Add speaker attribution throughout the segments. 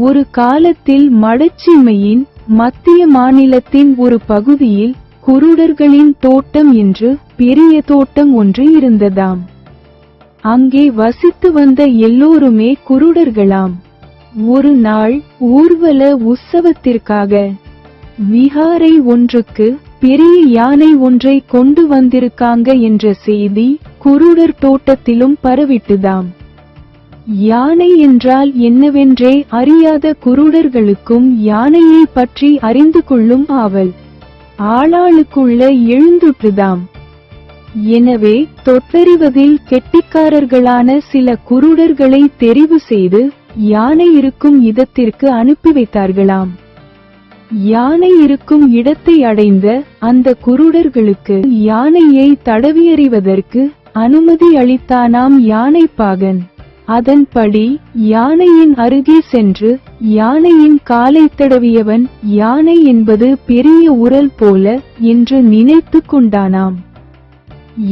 Speaker 1: ஒரு காலத்தில் மடச்சீமையின் மத்திய மாநிலத்தின் ஒரு பகுதியில் குருடர்களின் தோட்டம் என்று பெரிய தோட்டம் ஒன்று இருந்ததாம். அங்கே வசித்து வந்த எல்லோருமே குருடர்களாம். ஒரு நாள் ஊர்வல உற்சவத்திற்காக விஹாரை ஒன்றுக்கு பெரிய யானை ஒன்றை கொண்டு வந்திருக்காங்க என்ற செய்தி குருடர் தோட்டத்திலும் பரவிட்டுதாம். யானை என்றால் என்னவென்றே அறியாத குருடர்களுக்கும் யானையை பற்றி அறிந்து கொள்ளும் ஆவல் ஆளாளுக்குள்ள எழுந்துட்டுதாம். எனவே தொட்டறிவதில் கெட்டிக்காரர்களான சில குருடர்களை தெரிவு செய்து யானை இருக்கும் இடத்திற்கு அனுப்பி வைத்தார்களாம். யானை இருக்கும் இடத்தை அடைந்த அந்த குருடர்களுக்கு யானையை தடவியறிவதற்கு அனுமதி அளித்தானாம் யானைப்பாகன். அதன்படி யானையின் அருகே சென்று யானையின் காலை தடவியவன் யானை என்பது பெரிய உரல் போல என்று நினைத்து கொண்டானாம்.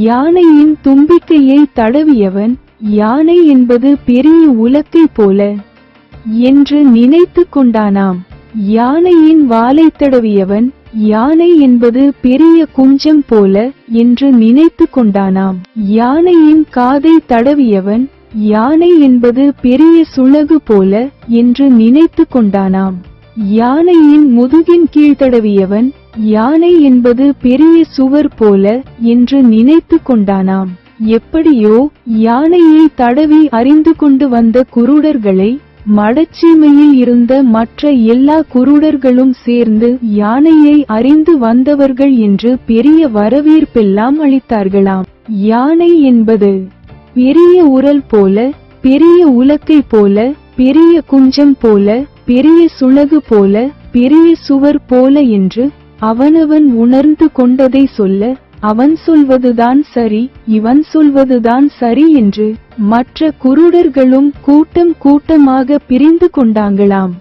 Speaker 1: யானையின் தும்பிக்கையை தடவியவன் யானை என்பது பெரிய உலக்கை போல என்று நினைத்து கொண்டானாம். யானையின் வாலை தடவியவன் யானை என்பது பெரிய குஞ்சம் போல என்று நினைத்து கொண்டானாம். யானையின் காதை தடவியவன் யானை என்பது பெரிய சுளகு போல என்று நினைத்து கொண்டானாம். யானையின் முதுகின் கீழ் தடவியவன் யானை என்பது பெரிய சுவர் போல என்று நினைத்து கொண்டானாம். எப்படியோ யானையை தடவி அறிந்து கொண்டு வந்த குருடர்களை மடச்சீமையில் இருந்த மற்ற எல்லா குருடர்களும் சேர்ந்து யானையை அறிந்து வந்தவர்கள் என்று பெரிய வரவேற்பெல்லாம் அளித்தார்களாம். யானை என்பது பெரிய உரல் போல, பெரிய உலக்கை போல, பெரிய குஞ்சம் போல, பெரிய சுளகு போல, பெரிய சுவர் போல என்று அவனவன் உணர்ந்து கொண்டதை சொல்ல, அவன் சொல்வதுதான் சரி, இவன் சொல்வதுதான் சரி என்று மற்ற குருடர்களும் கூட்டம் கூட்டமாக பிரிந்து கொண்டாங்களாம்.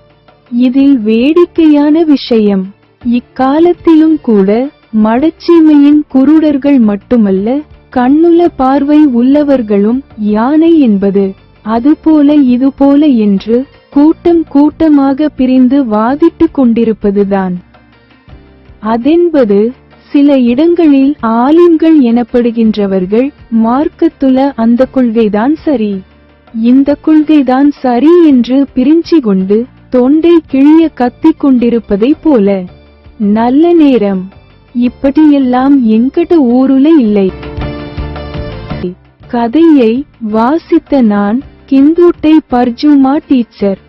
Speaker 1: இதில் வேடிக்கையான விஷயம், இக்காலத்திலும் கூட மடச்சீமையின் குருடர்கள் மட்டுமல்ல, கண்ணுள்ள பார்வை உள்ளவர்களும் யானை என்பது அதுபோல இதுபோல என்று கூட்டம் கூட்டமாக பிரிந்து வாதிட்டு கொண்டிருப்பதுதான். அதென்பது சில இடங்களில் ஆலிம்கள் எனப்படுகின்றவர்கள் மார்க்கத்துல அந்த கொள்கைதான் சரி, இந்த கொள்கைதான் சரி என்று பிரிஞ்சு கொண்டு தொண்டை கிழிய கத்திக் கொண்டிருப்பதை போல. நல்ல நேரம் இப்படியெல்லாம் எங்கட ஊருல இல்லை. கதையை வாசித்த நான் கிந்தூட்டை பர்ஜுமா டீச்சர்.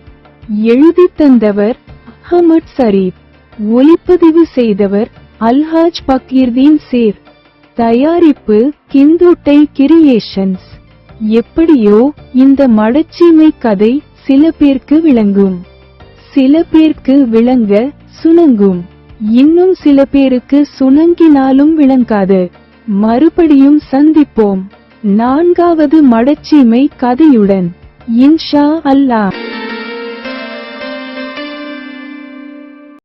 Speaker 1: எழுதி தந்தவர் அஹமட் சரீப். ஒலிப்பதிவு செய்தவர் அல்ஹாஜ் பக்கீர்தீன் சேர். தயாரிப்பு கிந்தூட்டை கிரியேஷன்ஸ். எப்படியோ இந்த மடச்சீமை கதை சில பேருக்கு விளங்கும், சில பேருக்கு விளங்க சுணங்கும், இன்னும் சில பேருக்கு சுணங்கினாலும் விளங்காது. மறுபடியும் சந்திப்போம் 4வது மடச்சீமை கதையுடன். இன்ஷா அல்லாஹ்.